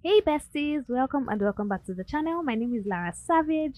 Hey besties, welcome back to the channel. My name is Lara Savage.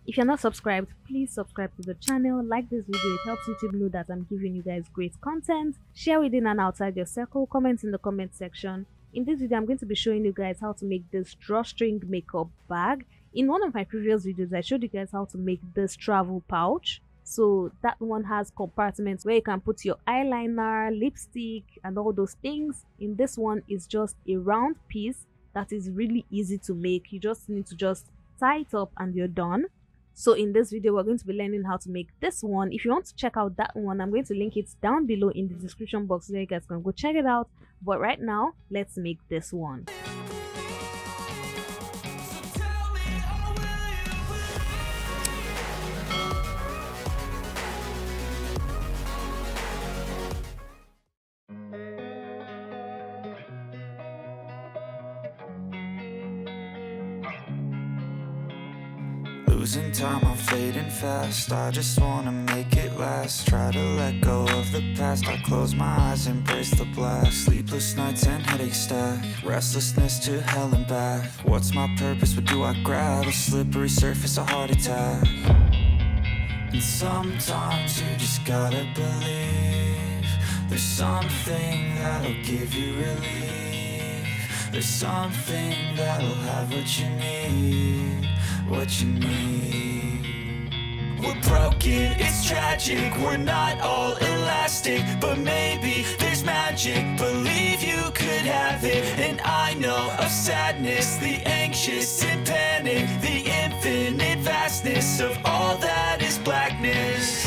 If you're not subscribed, please subscribe to the channel, like this video, it helps YouTube know that I'm giving you guys great content. Share within and outside your circle, comment in the comment section. In this video, I'm going to be showing you guys how to make this drawstring makeup bag. In one of my previous videos, I showed you guys how to make this travel pouch. So that one has compartments where you can put your eyeliner, lipstick and all those things. In this one is just a round piece that is really easy to make. You just need to just tie it up and you're done. So in this video, we're going to be learning how to make this one. If you want to check out that one, I'm going to link it down below in the description box so you guys can go check it out. But right now, let's make this one. Losing time, I'm fading fast. I just wanna make it last. Try to let go of the past. I close my eyes, embrace the blast. Sleepless nights and headaches stack. Restlessness to hell and back. What's my purpose? What do I grab? A slippery surface, a heart attack. And sometimes you just gotta believe there's something that'll give you relief. There's something that'll have what you need. What you need. We're broken, it's tragic. We're not all elastic, but maybe there's magic. Believe you could have it. And I know of sadness, the anxious and panic, the infinite vastness of all that is blackness.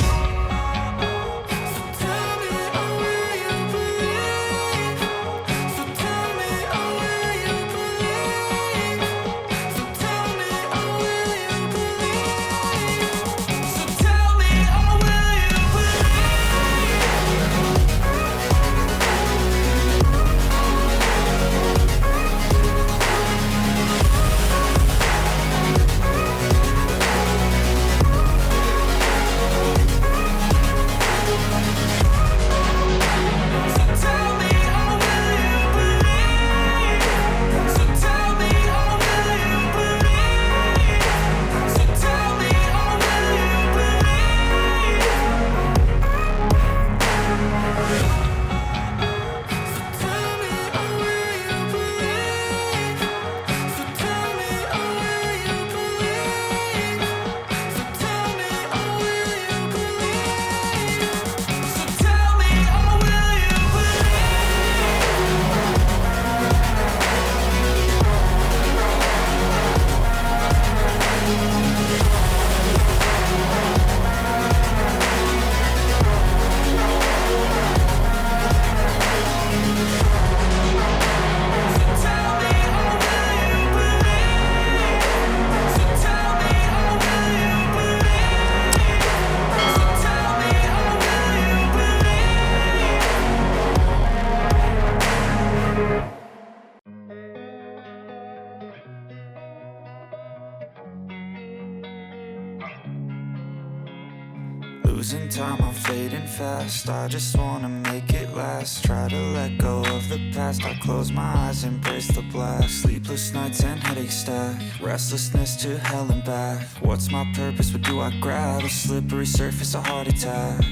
Losing time, I'm fading fast. I just wanna make it last. Try to let go of the past. I close my eyes, embrace the blast. Sleepless nights and headaches stack. Restlessness to hell and back. What's my purpose? What do I grab? A slippery surface, a heart attack.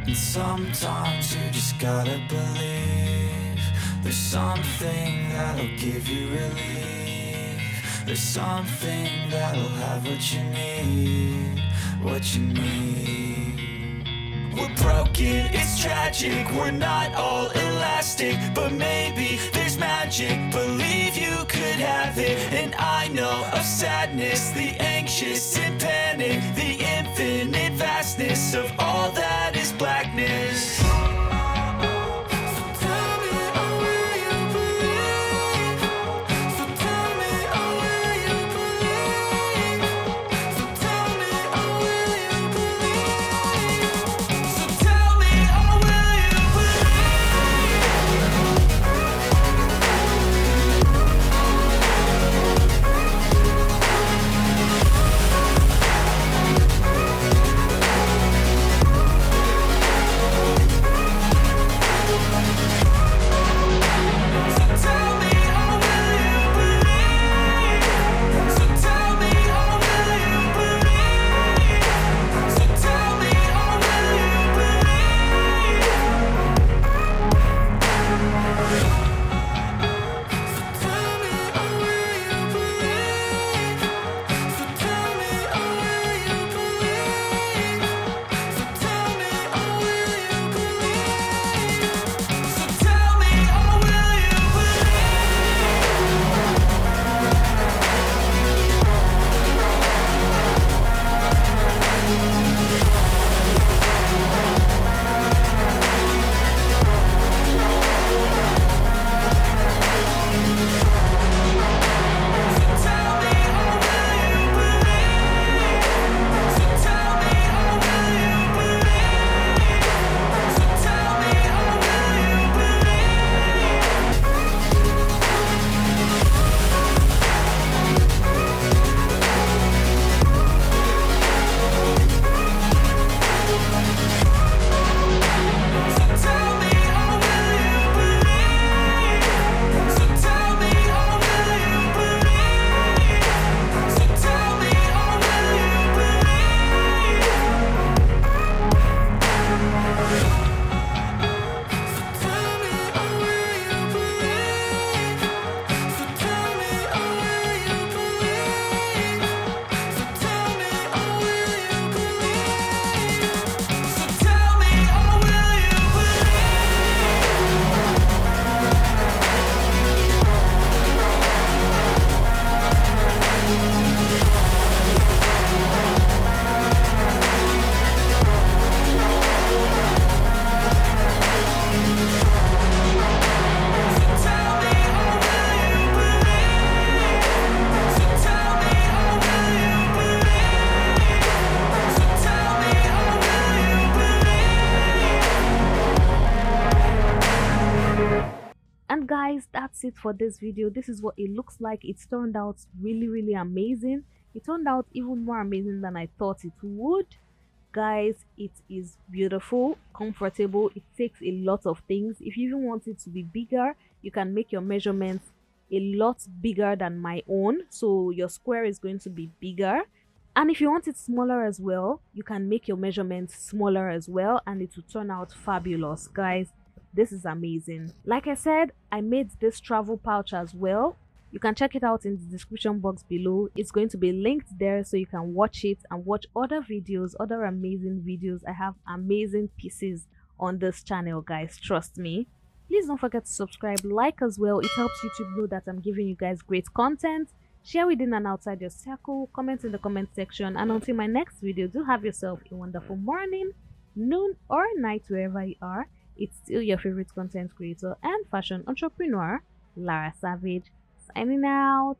And sometimes you just gotta believe there's something that'll give you relief. There's something that'll have what you need. What you need. We're broken, it's tragic. We're not all elastic, but maybe there's magic. Believe you could have it. And I know of sadness, the anxious and panic, the infinite vastness of all that is blackness. And guys, that's it for this video. This is what it looks like. It's turned out really amazing. It turned out even more amazing than I thought it would. Guys, it is beautiful, comfortable. It takes a lot of things. If you even want it to be bigger, you can make your measurements a lot bigger than my own, so your square is going to be bigger. And if you want it smaller as well, you can make your measurements smaller as well, and it will turn out fabulous. Guys, this is amazing. Like I said, I made this travel pouch as well. You can check it out in the description box below. It's going to be linked there so you can watch it and watch other videos, other amazing videos. I have amazing pieces on this channel, guys, trust me. Please don't forget to subscribe, like as well. It helps YouTube know that I'm giving you guys great content. Share within and outside your circle, comment in the comment section, and until my next video, do have yourself a wonderful morning, noon or night wherever you are. It's still your favorite content creator and fashion entrepreneur, Lara Savage, signing out.